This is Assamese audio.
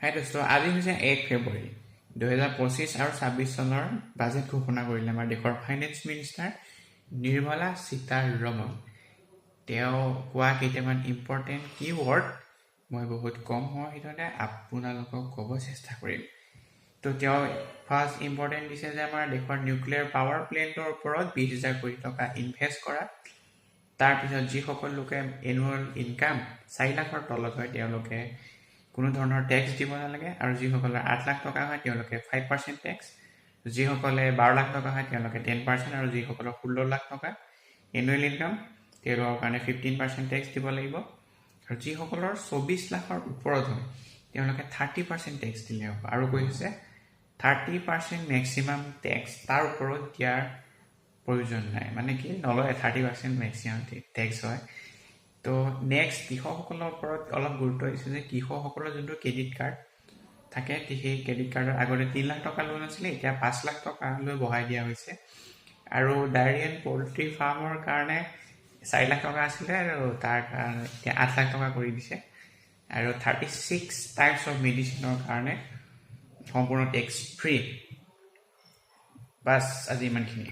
হাই দোস্ত, আজি হৈছে 1 ফেব্ৰুৱাৰী 2025 আৰু 26 চনৰ বাজেট ঘোষণা কৰিলে আমাৰ দেশৰ ফাইনেন্স মিনিষ্টাৰ নিৰ্মলা সীতাৰমণ। তেওঁ কোৱা কেইটামান ইম্পৰ্টেণ্ট কিৱৰ্ড মই বহুত কম হোৱাৰ ভিতৰতে আপোনালোকক ক'ব চেষ্টা কৰিম। তো তেওঁ ফাৰ্ষ্ট ইম্পৰ্টেণ্ট দিছে যে আমাৰ দেশৰ নিউক্লিয়াৰ পাৱাৰ প্লেণ্টৰ ওপৰত 20,000 কোটি টকা ইনভেষ্ট কৰা। তাৰপিছত যিসকল লোকে এনুৱেল ইনকাম 4 লাখৰ তলত হয় তেওঁলোকে কোনো ধৰণৰ টেক্স দিব নালাগে, আৰু যিসকলৰ 8 লাখ টকা হয় তেওঁলোকে 5% টেক্স, যিসকলে 12 লাখ টকা হয় তেওঁলোকে 10%, আৰু যিসকলৰ 16 লাখ টকা এনুৱেল ইনকাম তেওঁলোকৰ কাৰণে 15% টেক্স দিব লাগিব, আৰু যিসকলৰ 24 লাখৰ ওপৰত হয় তেওঁলোকে 30% টেক্স দিলে হ'ব। আৰু কৈছে 30% মেক্সিমাম টেক্স, তাৰ ওপৰত দিয়াৰ প্ৰয়োজন নাই, মানে কি নলয়, 30% মেক্সিমাম টেক্স হয়। তো নেক্সট কৃষকসকলৰ ওপৰত অলপ গুৰুত্ব দিছে যে কৃষকসকলৰ যোনটো ক্ৰেডিট কাৰ্ড থাকে সেই ক্ৰেডিট কাৰ্ডৰ আগতে 3 লাখ টকা লোন আছিলে, এতিয়া 5 লাখ টকালৈ বঢ়াই দিয়া হৈছে। আৰু ডায়েৰী এণ্ড পল্ট্ৰি ফাৰ্মৰ কাৰণে 4 লাখ টকা আছিলে, আৰু তাৰ কাৰণে এতিয়া 8 লাখ টকা কৰি দিছে। আৰু 36 টাইপছ অফ মেডিচিনৰ কাৰণে সম্পূৰ্ণ টেক্স ফ্ৰী। বাছ আজি ইমানখিনি।